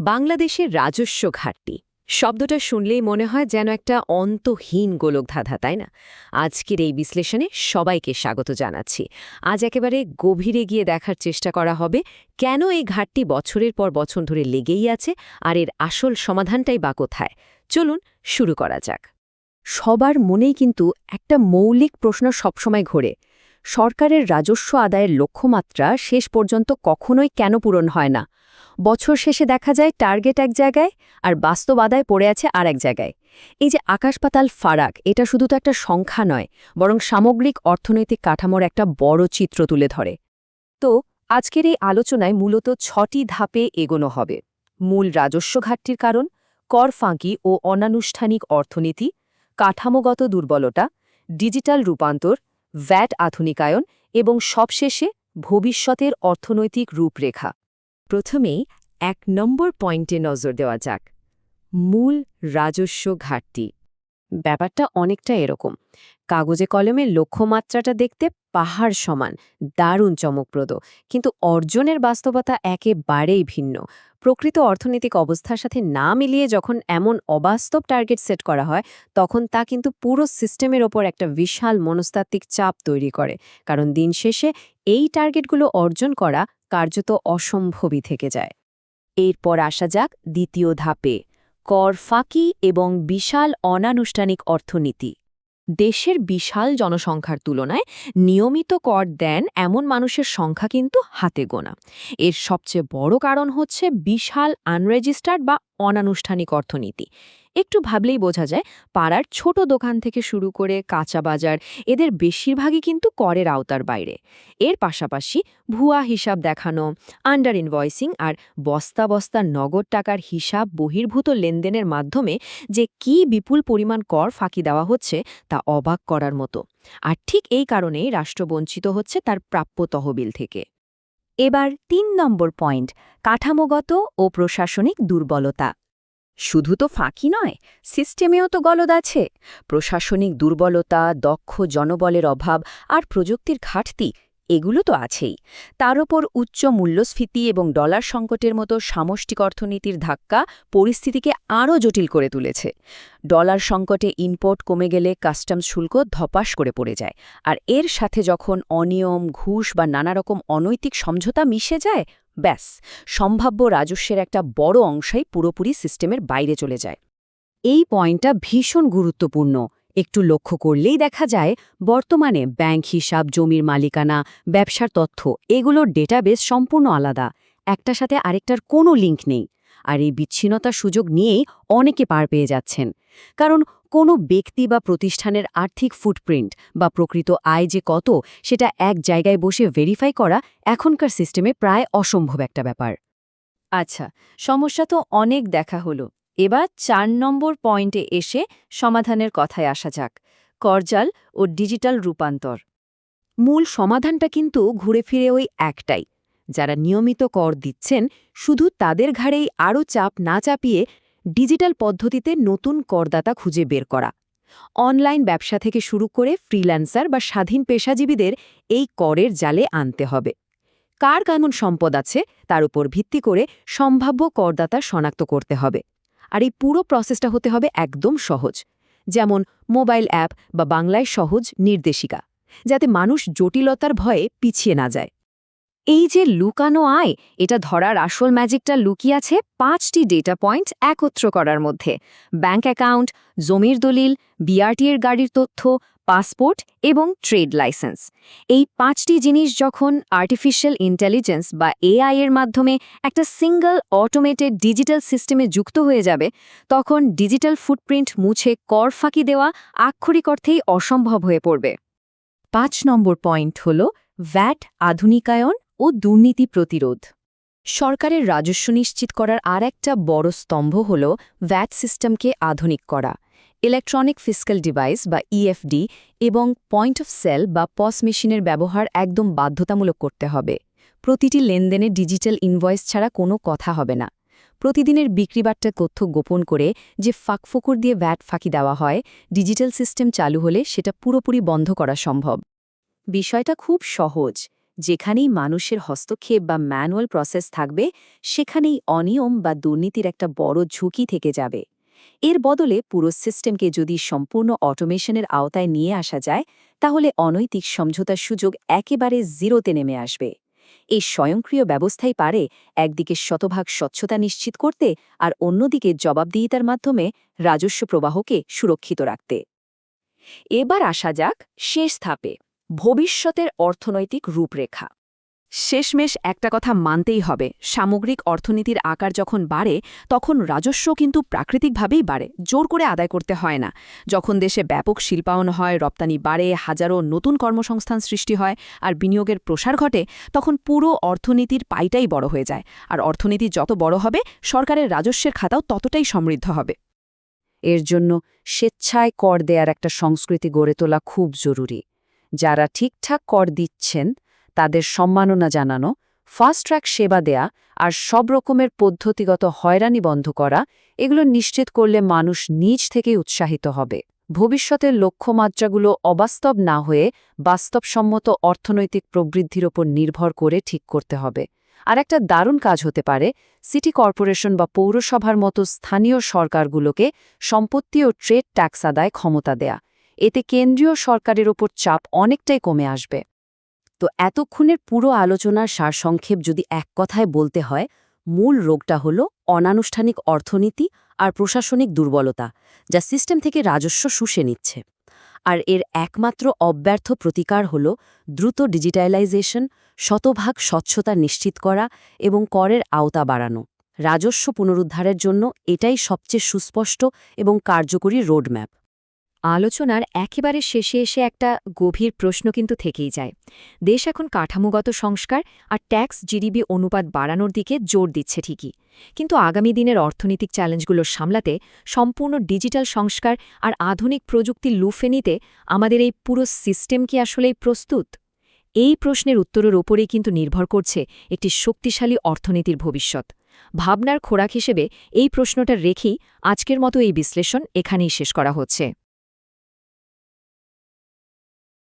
বাংলাদেশের রাজস্ব ঘাটতি শব্দটা শুনলেই মনে হয় যেন একটা অন্তহীন গোলকধাঁধা, তাই না? আজকের এই বিশ্লেষণে সবাইকে স্বাগত জানাচ্ছি। আজ একেবারে গভীরে গিয়ে দেখার চেষ্টা করা হবে কেন এই ঘাটতি বছরের পর বছর ধরে লেগেই আছে, আর এর আসল সমাধানটাই বা কোথায়। চলুন শুরু করা যাক। সবার মনেই কিন্তু একটা মৌলিক প্রশ্ন সবসময় ঘোরে, সরকারের রাজস্ব আদায়ের লক্ষ্যমাত্রা শেষ পর্যন্ত কখনোই কেন পূরণ হয় না? বছর শেষে দেখা যায় টার্গেট এক জায়গায় আর বাস্তব আদায় পড়ে আছে আর এক জায়গায়। এই যে আকাশপাতাল ফারাক, এটা শুধু তো একটা সংখ্যা নয়, বরং সামগ্রিক অর্থনৈতিক কাঠামোর একটা বড় চিত্র তুলে ধরে। তো আজকের এই আলোচনায় মূলত ৬টি ধাপে এগোনো হবে। মূল রাজস্ব ঘাটতির কারণ, কর ফাঁকি ও অনানুষ্ঠানিক অর্থনীতি, কাঠামোগত দুর্বলতা, ডিজিটাল রূপান্তর, ভ্যাট আধুনিকায়ন এবং সবশেষে ভবিষ্যতের অর্থনৈতিক রূপরেখা। প্রথমেই ১ নম্বর পয়েন্টে নজর দেওয়া যাক, মূল রাজস্ব ঘাটতি। ব্যাপারটা অনেকটা এরকম, কাগজে কলমে লক্ষ্যমাত্রাটা দেখতে পাহাড় সমান, দারুণ চমকপ্রদ, কিন্তু অর্জনের বাস্তবতা একেবারেই ভিন্ন। প্রকৃত অর্থনৈতিক অবস্থার সাথে না মিলিয়ে যখন এমন অবাস্তব টার্গেট সেট করা হয়, তখন তা কিন্তু পুরো সিস্টেমের ওপর একটা বিশাল মনস্তাত্ত্বিক চাপ তৈরি করে। কারণ দিন শেষে এই টার্গেটগুলো অর্জন করা কার্যত অসম্ভবই থেকে যায়। এরপর আসা যাক দ্বিতীয় ধাপে, কর ফাঁকি এবং বিশাল অনানুষ্ঠানিক অর্থনীতি। দেশের বিশাল জনসংখ্যার তুলনায় নিয়মিত কর দেন এমন মানুষের সংখ্যা কিন্তু হাতে গোনা। এর সবচেয়ে বড় কারণ হচ্ছে বিশাল আনরেজিস্টার্ড বা অনানুষ্ঠানিক অর্থনীতি। একটু ভাবলেই বোঝা যায়, পাড়ার ছোট দোকান থেকে শুরু করে কাঁচা বাজার, এদের বেশিরভাগই কিন্তু করের আওতার বাইরে। এর পাশাপাশি ভুয়া হিসাব দেখানো, আন্ডার ইনভয়েসিং আর বস্তা বস্তা নগদ টাকার হিসাব বহির্ভূত লেনদেনের মাধ্যমে যে কি বিপুল পরিমাণ কর ফাঁকি দেওয়া হচ্ছে, তা অবাক করার মতো। আর ঠিক এই কারণেই রাষ্ট্র বঞ্চিত হচ্ছে তার প্রাপ্য তহবিল থেকে। এবার ৩ নম্বর পয়েন্ট, কাঠামোগত ও প্রশাসনিক দুর্বলতা। শুধু তো ফাঁকি নয়, সিস্টেমেও তো গলদ আছে। প্রশাসনিক দুর্বলতা, দক্ষ জনবলের অভাব আর প্রযুক্তির ঘাটতি, এগুলো তো আছেই। তার ওপর উচ্চ মূল্যস্ফীতি এবং ডলার সংকটের মতো সামষ্টিক অর্থনীতির ধাক্কা পরিস্থিতিকে আরও জটিল করে তুলেছে। ডলার সংকটে ইম্পোর্ট কমে গেলে কাস্টমস শুল্ক ধপাস করে পড়ে যায়, আর এর সাথে যখন অনিয়ম, ঘুষ বা নানা রকম অনৈতিক সমঝোতা মিশে যায়, ব্যাস, সম্ভাব্য রাজস্বের একটা বড় অংশই পুরোপুরি সিস্টেমের বাইরে চলে যায়। এই পয়েন্টটা ভীষণ গুরুত্বপূর্ণ। একটু লক্ষ্য করলেই দেখা যায়, বর্তমানে ব্যাংক হিসাব, জমির মালিকানা, ব্যবসার তথ্য, এগুলোর ডেটাবেস সম্পূর্ণ আলাদা, একটার সাথে আরেকটার কোনো লিঙ্ক নেই। আর এই বিচ্ছিন্নতার সুযোগ নিয়েই অনেকে পার পেয়ে যাচ্ছেন। কারণ কোনো ব্যক্তি বা প্রতিষ্ঠানের আর্থিক ফুটপ্রিন্ট বা প্রকৃত আয় যে কত, সেটা এক জায়গায় বসে ভেরিফাই করা এখনকার সিস্টেমে প্রায় অসম্ভব একটা ব্যাপার। আচ্ছা, সমস্যা তো অনেক দেখা হলো। এবার ৪ নম্বর পয়েন্টে এসে সমাধানের কথায় আসা যাক, করজাল ও ডিজিটাল রূপান্তর। মূল সমাধানটা কিন্তু ঘুরে ফিরে ওই একটাই, যারা নিয়মিত কর দিচ্ছেন শুধু তাদের ঘাড়েই আরও চাপ না চাপিয়ে ডিজিটাল পদ্ধতিতে নতুন করদাতা খুঁজে বের করা। অনলাইন ব্যবসা থেকে শুরু করে ফ্রিল্যান্সার বা স্বাধীন পেশাজীবীদের এই করের জালে আনতে হবে। কার কেমন সম্পদ আছে তার উপর ভিত্তি করে সম্ভাব্য করদাতা শনাক্ত করতে হবে। আর এই পুরো প্রসেসটা হতে হবে একদম সহজ, যেমন মোবাইল অ্যাপ বা বাংলায় সহজ নির্দেশিকা, যাতে মানুষ জটিলতার ভয়ে পিছিয়ে না যায়। এই যে লুকানো আয়, এটা ধরার আসল ম্যাজিকটা লুকিয়ে আছে ৫টি ডেটা পয়েন্ট একত্র করার মধ্যে: ব্যাংক অ্যাকাউন্ট, জমির দলিল, বিআরটিএর গাড়ির তথ্য, পাসপোর্ট এবং ট্রেড লাইসেন্স। এই ৫টি জিনিস যখন আর্টিফিশিয়াল ইন্টেলিজেন্স বা এআই এর মাধ্যমে একটা সিঙ্গল অটোমেটেড ডিজিটাল সিস্টেমে যুক্ত হয়ে যাবে, তখন ডিজিটাল ফুটপ্রিন্ট মুছে কর ফাঁকি দেওয়া আক্ষরিক অর্থেই অসম্ভব হয়ে পড়বে। ৫ নম্বর পয়েন্ট হল ভ্যাট আধুনিকায়ন ও দুর্নীতি প্রতিরোধ। সরকারের রাজস্ব নিশ্চিত করার আর একটা বড় স্তম্ভ হল ভ্যাট সিস্টেমকে আধুনিক করা। ইলেকট্রনিক ফিস্ক্যাল ডিভাইস বা ইএফডি এবং পয়েন্ট অফ সেল বা পস মেশিনের ব্যবহার একদম বাধ্যতামূলক করতে হবে। প্রতিটি লেনদেনে ডিজিটাল ইনভয়েস ছাড়া কোনো কথা হবে না। প্রতিদিনের বিক্রিবাট্টার তথ্য গোপন করে যে ফাঁকফোকর দিয়ে ভ্যাট ফাঁকি দেওয়া হয়, ডিজিটাল সিস্টেম চালু হলে সেটা পুরোপুরি বন্ধ করা সম্ভব। বিষয়টা খুব সহজ, যেখানেই মানুষের হস্তক্ষেপ বা ম্যানুয়াল প্রসেস থাকবে, সেখানেই অনিয়ম বা দুর্নীতির একটা বড় ঝুঁকি থেকে যাবে। এর বদলে পুরো সিস্টেমকে যদি সম্পূর্ণ অটোমেশনের আওতায় নিয়ে আসা যায়, তাহলে অনৈতিক সমঝোতার সুযোগ একেবারে জিরোতে নেমে আসবে। এই স্বয়ংক্রিয় ব্যবস্থাই পারে একদিকে শতভাগ স্বচ্ছতা নিশ্চিত করতে আর অন্যদিকে জবাবদিহিতার মাধ্যমে রাজস্ব প্রবাহকে সুরক্ষিত রাখতে। এবার আসা যাক শেষ ধাপে, ভবিষ্যতের অর্থনৈতিক রূপরেখা। শেষমেশ একটা কথা মানতেই হবে, সামগ্রিক অর্থনীতির আকার যখন বাড়ে তখন রাজস্ব কিন্তু প্রাকৃতিকভাবেই বাড়ে, জোর করে আদায় করতে হয় না। যখন দেশে ব্যাপক শিল্পায়ন হয়, রপ্তানি বাড়ে, হাজারো নতুন কর্মসংস্থান সৃষ্টি হয় আর বিনিয়োগের প্রসার ঘটে, তখন পুরো অর্থনীতির পাইটাই বড় হয়ে যায়। আর অর্থনীতি যত বড় হবে, সরকারের রাজস্বের খাতাও ততটাই সমৃদ্ধ হবে। এর জন্য স্বেচ্ছায় কর দেয়ার একটা সংস্কৃতি গড়ে তোলা খুব জরুরি। যারা ঠিকঠাক কর দিচ্ছেন তাদের সম্মাননা জানানো, ফাস্ট ট্র্যাক সেবা দেয়া আর সব রকমের পদ্ধতিগত হয়রানি বন্ধ করা, এগুলো নিশ্চিত করলে মানুষ নিজ থেকেই উৎসাহিত হবে। ভবিষ্যতের লক্ষ্যমাত্রাগুলো অবাস্তব না হয়ে বাস্তবসম্মত অর্থনৈতিক প্রবৃদ্ধির ওপর নির্ভর করে ঠিক করতে হবে। আর একটা দারুণ কাজ হতে পারে সিটি কর্পোরেশন বা পৌরসভার মতো স্থানীয় সরকারগুলোকে সম্পত্তি ও ট্রেড ট্যাক্স আদায় ক্ষমতা দেয়া। এতে কেন্দ্রীয় সরকারের ওপর চাপ অনেকটাই কমে আসবে। তো এতক্ষণের পুরো আলোচনার সারসংক্ষেপ যদি এক কথায় বলতে হয়, মূল রোগটা হলো অনানুষ্ঠানিক অর্থনীতি আর প্রশাসনিক দুর্বলতা, যা সিস্টেম থেকে রাজস্ব শুষে নিচ্ছে। আর এর একমাত্র অব্যর্থ প্রতিকার হল দ্রুত ডিজিটালাইজেশন, শতভাগ স্বচ্ছতা নিশ্চিত করা এবং করের আওতা বাড়ানো। রাজস্ব পুনরুদ্ধারের জন্য এটাই সবচেয়ে সুস্পষ্ট এবং কার্যকরী রোডম্যাপ। আলোচনার একেবারে শেষে এসে একটা গভীর প্রশ্ন কিন্তু থেকেই যায়। দেশ এখন কাঠামোগত সংস্কার আর ট্যাক্স জিডিপি অনুপাত বাড়ানোর দিকে জোর দিচ্ছে ঠিকই, কিন্তু আগামী দিনের অর্থনৈতিক চ্যালেঞ্জগুলো সামলাতে সম্পূর্ণ ডিজিটাল সংস্কার আর আধুনিক প্রযুক্তি লুফে নিতে আমাদের এই পুরো সিস্টেম কি আসলেই প্রস্তুত? এই প্রশ্নের উত্তরের ওপরেই কিন্তু নির্ভর করছে একটি শক্তিশালী অর্থনীতির ভবিষ্যৎ। ভাবনার খোরাক হিসেবে এই প্রশ্নটা রেখেই আজকের মতো এই বিশ্লেষণ এখানেই শেষ করা হচ্ছে।